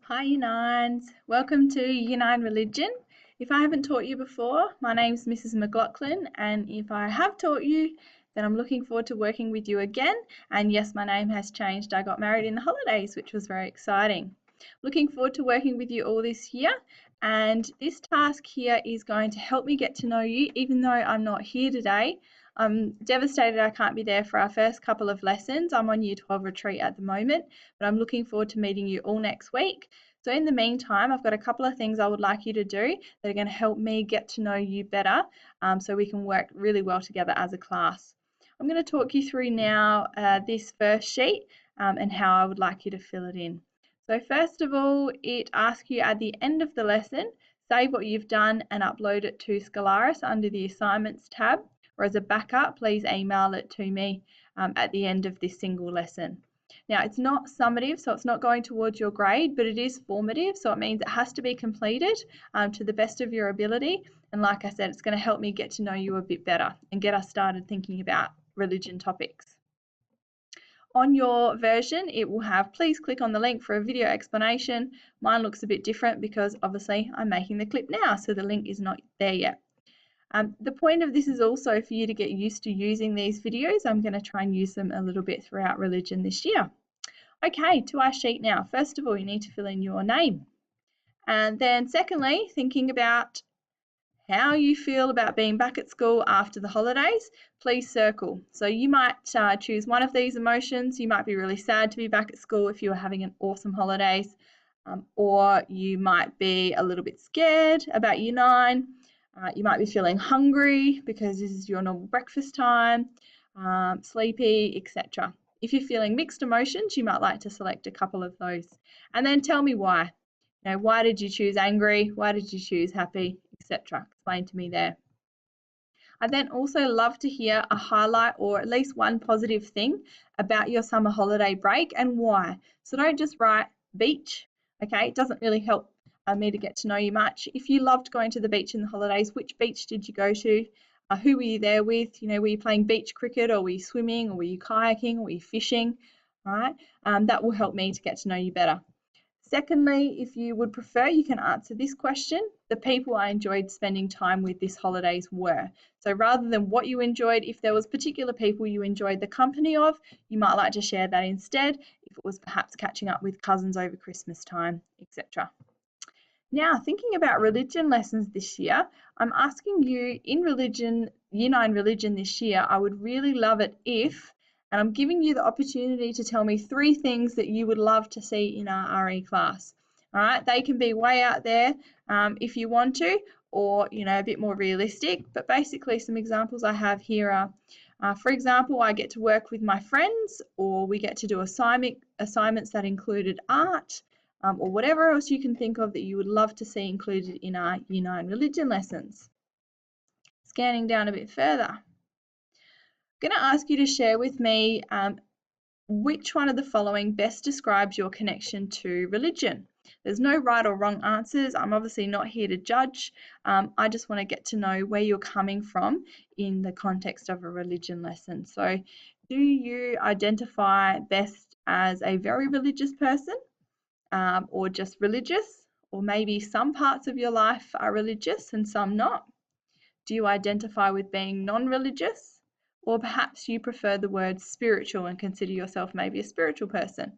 Hi, Year Nines. Welcome to Year 9 Religion. If I haven't taught you before, my name's Mrs. McLaughlin, and if I have taught you, then I'm looking forward to working with you again. And yes, my name has changed. I got married in the holidays, which was very exciting. Looking forward to working with you all this year. And this task here is going to help me get to know you, even though I'm not here today. I'm devastated I can't be there for our first couple of lessons. I'm on Year 12 retreat at the moment, but I'm looking forward to meeting you all next week. So in the meantime, I've got a couple of things I would like you to do that are going to help me get to know you better so we can work really well together as a class. I'm going to talk you through now this first sheet and how I would like you to fill it in. So first of all, it asks you at the end of the lesson, save what you've done and upload it to Scholaris under the Assignments tab, or as a backup, please email it to me at the end of this single lesson. Now, it's not summative, so it's not going towards your grade, but it is formative, so it means it has to be completed to the best of your ability. And like I said, it's going to help me get to know you a bit better and get us started thinking about religion topics. On your version, it will have, please click on the link for a video explanation. Mine looks a bit different because obviously I'm making the clip now, so the link is not there yet. The point of this is also for you to get used to using these videos. I'm going to try and use them a little bit throughout religion this year. Okay, to our sheet now. First of all, you need to fill in your name. And then secondly, thinking about how you feel about being back at school after the holidays, please circle. So you might choose one of these emotions. You might be really sad to be back at school if you were having an awesome holidays, or you might be a little bit scared about Year 9. You might be feeling hungry because this is your normal breakfast time, sleepy, etc. If you're feeling mixed emotions, you might like to select a couple of those. And then tell me why. Why did you choose angry? Why did you choose happy, etc. Explain to me there. I'd then also love to hear a highlight or at least one positive thing about your summer holiday break and why. So don't just write beach, okay? It doesn't really help me to get to know you much. If you loved going to the beach in the holidays, which beach did you go to? Who were you there with? Were you playing beach cricket, or were you swimming, or were you kayaking, or were you fishing? All right, that will help me to get to know you better. Secondly, if you would prefer, you can answer this question. The people I enjoyed spending time with this holidays were. So rather than what you enjoyed, if there was particular people you enjoyed the company of, you might like to share that instead, if it was perhaps catching up with cousins over Christmas time, etc. Now, thinking about religion lessons this year, I'm asking you in religion, Year 9 religion this year, I would really love it if, and I'm giving you the opportunity to tell me 3 things that you would love to see in our RE class. All right, they can be way out there if you want to, or a bit more realistic, but basically some examples I have here are, for example, I get to work with my friends, or we get to do assignments that included art, or whatever else you can think of that you would love to see included in our Year 9 religion lessons. Scanning down a bit further. I'm going to ask you to share with me which one of the following best describes your connection to religion. There's no right or wrong answers. I'm obviously not here to judge. I just want to get to know where you're coming from in the context of a religion lesson. So do you identify best as a very religious person? Or just religious, or maybe some parts of your life are religious and some not? Do you identify with being non-religious? Or perhaps you prefer the word spiritual and consider yourself maybe a spiritual person?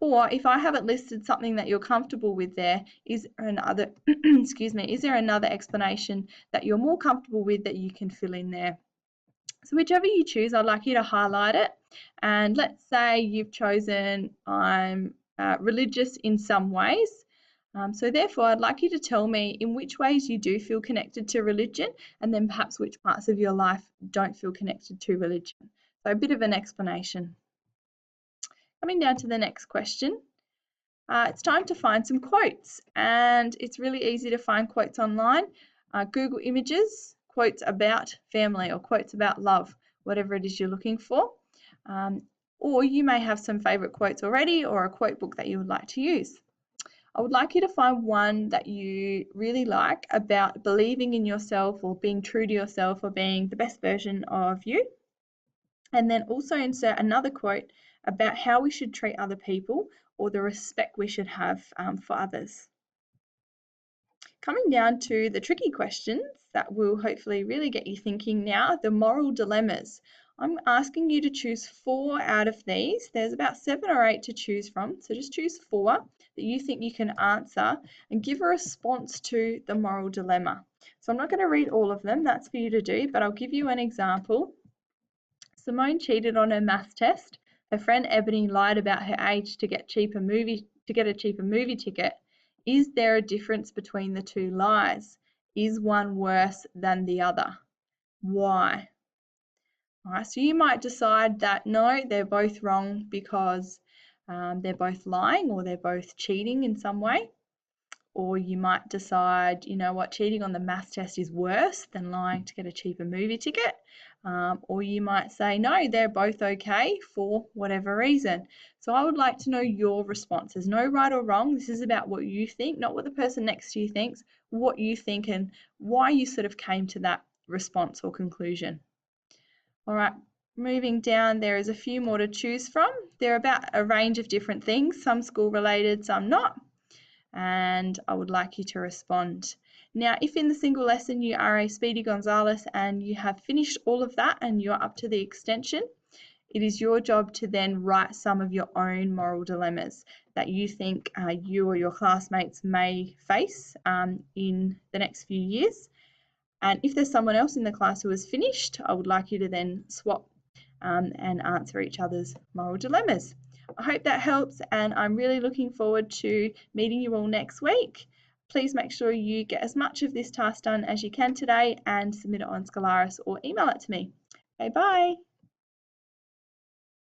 Or if I haven't listed something that you're comfortable with there, is there another excuse me, is there another explanation that you're more comfortable with that you can fill in there? So whichever you choose, I'd like you to highlight it. And let's say you've chosen I'm religious in some ways. So therefore, I'd like you to tell me in which ways you do feel connected to religion, and then perhaps which parts of your life don't feel connected to religion. So a bit of an explanation. Coming down to the next question. It's time to find some quotes, and it's really easy to find quotes online. Google Images, quotes about family or quotes about love, whatever it is you're looking for. Or you may have some favourite quotes already, or a quote book that you would like to use. I would like you to find one that you really like about believing in yourself, or being true to yourself, or being the best version of you. And then also insert another quote about how we should treat other people, or the respect we should have for others. Coming down to the tricky questions that will hopefully really get you thinking now, the moral dilemmas. I'm asking you to choose 4 out of these. There's about 7 or 8 to choose from, so just choose 4 that you think you can answer and give a response to the moral dilemma. So I'm not going to read all of them, that's for you to do, but I'll give you an example. Simone cheated on her maths test. Her friend Ebony lied about her age to get a cheaper movie ticket. Is there a difference between the 2 lies? Is one worse than the other? Why? All right, so you might decide that no, they're both wrong because they're both lying or they're both cheating in some way. Or you might decide, you know what, cheating on the maths test is worse than lying to get a cheaper movie ticket. Or you might say, no, they're both okay for whatever reason. So I would like to know your responses. No right or wrong. This is about what you think, not what the person next to you thinks, what you think and why you sort of came to that response or conclusion. All right, moving down, there is a few more to choose from. They're about a range of different things, some school related, some not. And I would like you to respond. Now, if in the single lesson you are a Speedy Gonzales and you have finished all of that and you're up to the extension, it is your job to then write some of your own moral dilemmas that you think you or your classmates may face in the next few years. And if there's someone else in the class who has finished, I would like you to then swap and answer each other's moral dilemmas. I hope that helps, and I'm really looking forward to meeting you all next week. Please make sure you get as much of this task done as you can today and submit it on Scholaris or email it to me. Okay, bye.